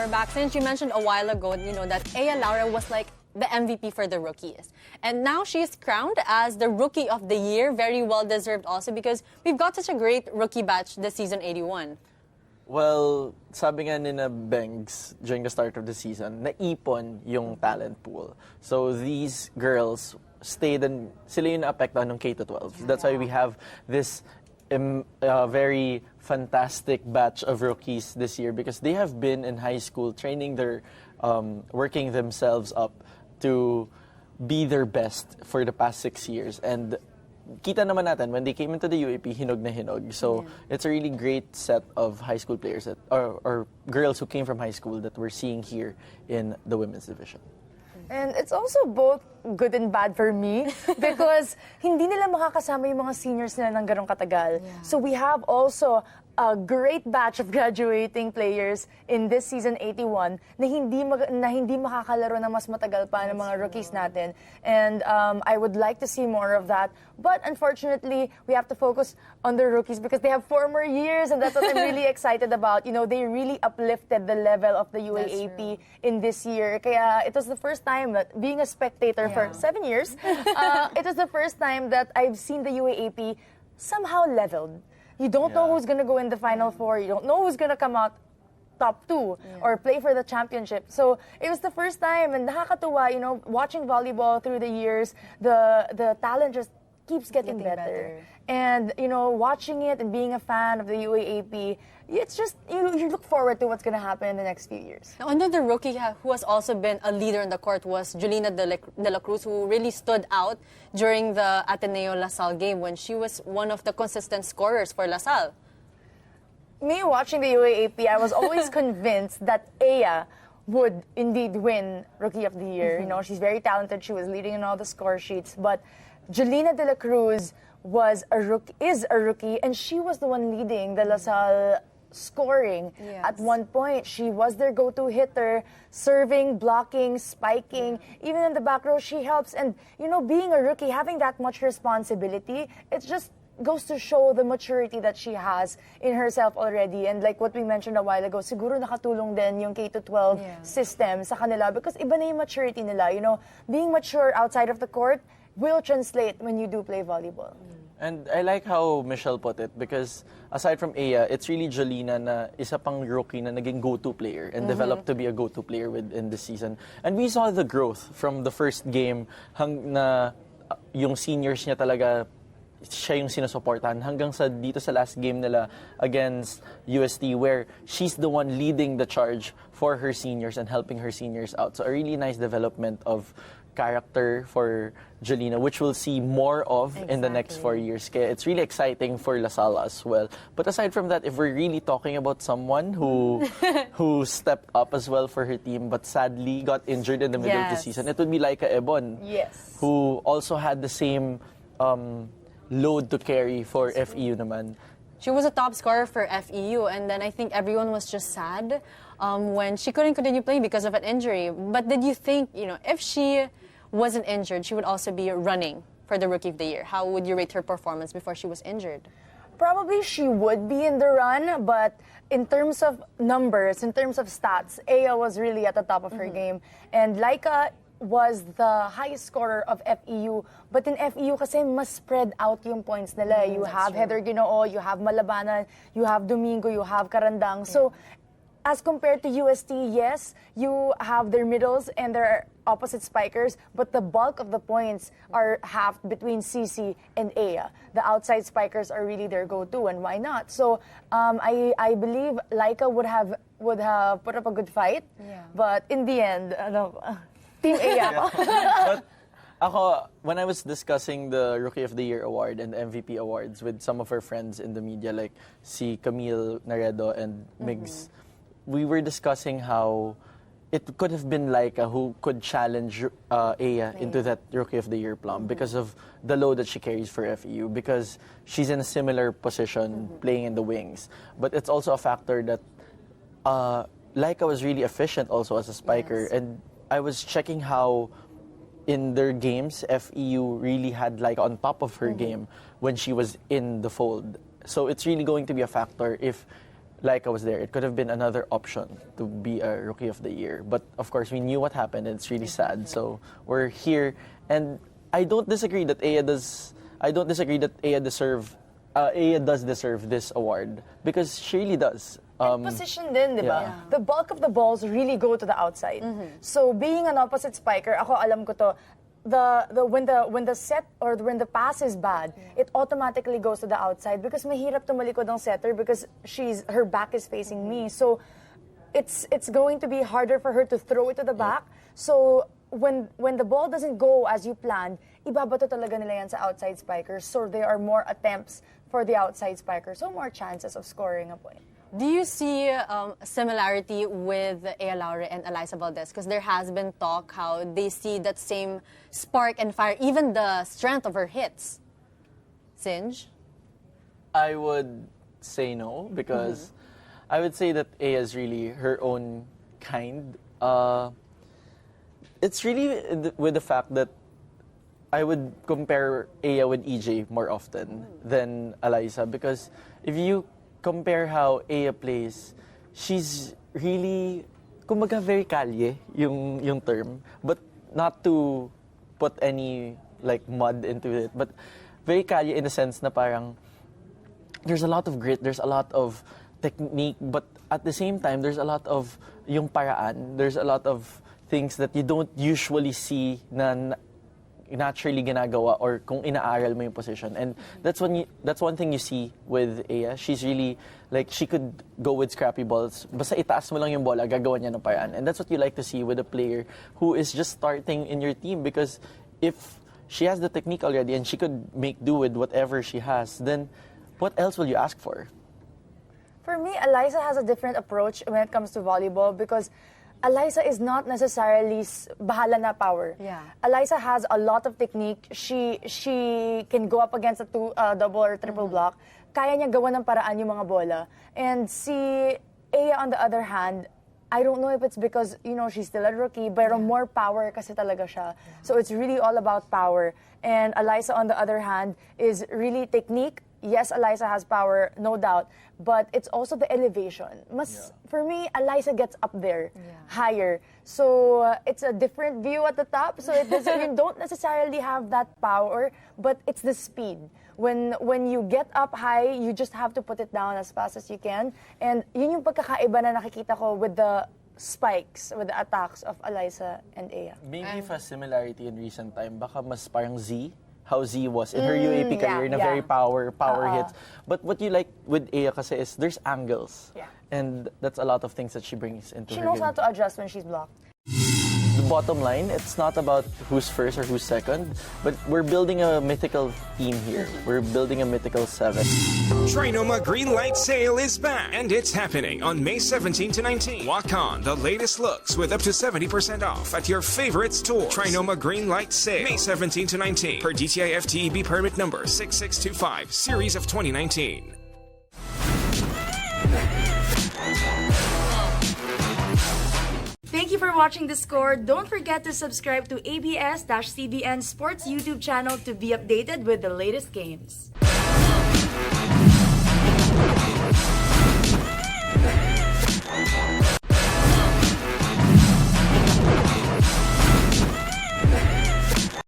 Laure back. Since you mentioned a while ago, that Eya Laure was like the MVP for the rookies. And now she's crowned as the Rookie of the Year. Very well deserved also because we've got such a great rookie batch this season 81. Well, sabi nga ni na Bengs during the start of the season, naipon yung talent pool. So these girls stayed and sila yung naapektuhan ng K-12. That's why we have this very fantastic batch of rookies this year because they have been in high school training their, working themselves up to be their best for the past 6 years. And kita naman natin, when they came into the UAP, hinog na hinog. So it's a really great set of high school players that, or girls who came from high school that we're seeing here in the women's division. And it's also both good and bad for me because hindi nila makakasama yung mga seniors nila ng ganong katagal. Yeah. So we have also a great batch of graduating players in this season 81 na hindi makakalaro ng mas matagal pa ng mga rookies natin. And I would like to see more of that. But unfortunately, we have to focus on the rookies because they have 4 more years and that's what I'm really excited about. They really uplifted the level of the UAAP in this year. Kaya it was the first time that being a spectator for 7 years, it was the first time that I've seen the UAAP somehow leveled. You don't know who's going to go in the Final Four. You don't know who's going to come out top 2 or play for the championship. So it was the first time, and nakakatuwa, watching volleyball through the years, the talent just keeps getting better. And, watching it and being a fan of the UAAP, it's just, you look forward to what's going to happen in the next few years. Now, another rookie who has also been a leader in the court was Jolina de la Cruz, who really stood out during the Ateneo LaSalle game when she was one of the consistent scorers for LaSalle. Me watching the UAAP, I was always convinced that Eya would indeed win Rookie of the Year. She's very talented. She was leading in all the score sheets. But Jolina de la Cruz is a rookie, and she was the one leading the LaSalle scoring. Yes. At one point, she was their go-to hitter, serving, blocking, spiking. Even in the back row, she helps. And, being a rookie, having that much responsibility, it just goes to show the maturity that she has in herself already. And like what we mentioned a while ago, siguro nakatulong din yung K-12 system sa kanila because iba na yung maturity nila. Being mature outside of the court will translate when you do play volleyball. And I like how Michele put it because aside from Eya, it's really Jolina na isa pang rookie na naging go-to player and developed to be a go-to player in this season. And we saw the growth from the first game na yung seniors niya talaga siya yung sinusuportahan hanggang dito sa last game nila against UST where she's the one leading the charge for her seniors and helping her seniors out. So a really nice development of character for Jolina, which we'll see more of in the next 4 years. Kaya it's really exciting for LaSalle as well. But aside from that, if we're really talking about someone who stepped up as well for her team but sadly got injured in the middle of the season, it would be Laika Ebon, who also had the same load to carry for FEU naman. She was a top scorer for FEU, and then I think everyone was just sad when she couldn't continue playing because of an injury. But did you think, if she wasn't injured, she would also be running for the Rookie of the Year? How would you rate her performance before she was injured? Probably she would be in the run, but in terms of numbers, in terms of stats, Eya was really at the top of her game. And Laika was the highest scorer of FEU. But in FEU kasi mas spread out yung points nila. You have Heather Ginoo, you have Malabanan, you have Domingo, you have Karandang. So as compared to UST, yes, you have their middles and their opposite spikers, but the bulk of the points are halved between CC and Eya. The outside spikers are really their go-to, and why not? So I believe Laika would have put up a good fight, but in the end, Team Eya. But ako, when I was discussing the Rookie of the Year award and the MVP awards with some of her friends in the media, like si Camille Naredo and Migs, we were discussing how it could have been Laika who could challenge Eya into that Rookie of the Year plum because of the load that she carries for FEU, because she's in a similar position playing in the wings. But it's also a factor that Laika was really efficient also as a spiker. And I was checking how in their games, FEU really had Laika on top of her game when she was in the fold. So it's really going to be a factor if Laika was there, it could have been another option to be a Rookie of the Year. But of course, we knew what happened, and it's really sad. So we're here, and I don't disagree that Eya does. I don't disagree that Eya does deserve this award because she really does. Position din, di ba? Yeah. The bulk of the balls really go to the outside. So being an opposite spiker, ako alam ko to, when the set or when the pass is bad, it automatically goes to the outside because mahirap tumalikod ang setter because her back is facing me. So it's going to be harder for her to throw it to the back. So when the ball doesn't go as you planned, ibabato talaga nila yan sa outside spikers. So there are more attempts for the outside spikers, so more chances of scoring a point. Do you see a similarity with Eya Laure and Alyssa Valdez? Because there has been talk how they see that same spark and fire, even the strength of her hits. Synj? I would say no because I would say that Eya is really her own kind. It's really with the fact that I would compare Eya with EJ more often than Alyssa because if you compare how Eya plays, she's really, kumbaga very kalye yung term, but not to put any like mud into it, but very kalye in the sense na parang there's a lot of grit, there's a lot of technique, but at the same time there's a lot of yung paraan, there's a lot of things that you don't usually see na naturally ginagawa or kung inaaral mo yung position. And that's one thing you see with Eya. She's really, like, she could go with scrappy balls. Basta itaas mo lang yung bola, gagawa niya ng paraan. And that's what you like to see with a player who is just starting in your team because if she has the technique already and she could make do with whatever she has, then what else will you ask for? For me, Alyssa has a different approach when it comes to volleyball because Alyssa is not necessarily bahala na power. Yeah. Alyssa has a lot of technique. She can go up against a double or triple block. Kaya niya gawa ng paraan yung mga bola. And si Eya, on the other hand, I don't know if it's because, she's still a rookie, but more power kasi talaga siya. So it's really all about power. And Alyssa, on the other hand, is really technique. Yes, Alyssa has power, no doubt, but it's also the elevation. For me, Alyssa gets up there, higher. So it's a different view at the top. So you don't necessarily have that power, but it's the speed. When you get up high, you just have to put it down as fast as you can. And yun yung pagkakaiba na nakikita ko with the spikes, with the attacks of Alyssa and Eya. Maybe if a similarity in recent time, baka mas parang how Z was in her UAAP career na very power hits. But what you like with Eya kasi is there's angles. Yeah. And that's a lot of things that she brings into She her knows game. how to adjust when she's blocked. The bottom line, it's not about who's first or who's second, but we're building a mythical team here. We're building a mythical 7. Trinoma Green Light Sale is back, and it's happening on May 17 to 19. Walk on the latest looks with up to 70% off at your favorite stores. Trinoma Green Light Sale, May 17 to 19, per DTI FTEB permit number 6625, series of 2019. Thank you for watching The Score. Don't forget to subscribe to ABS-CBN Sports YouTube channel to be updated with the latest games.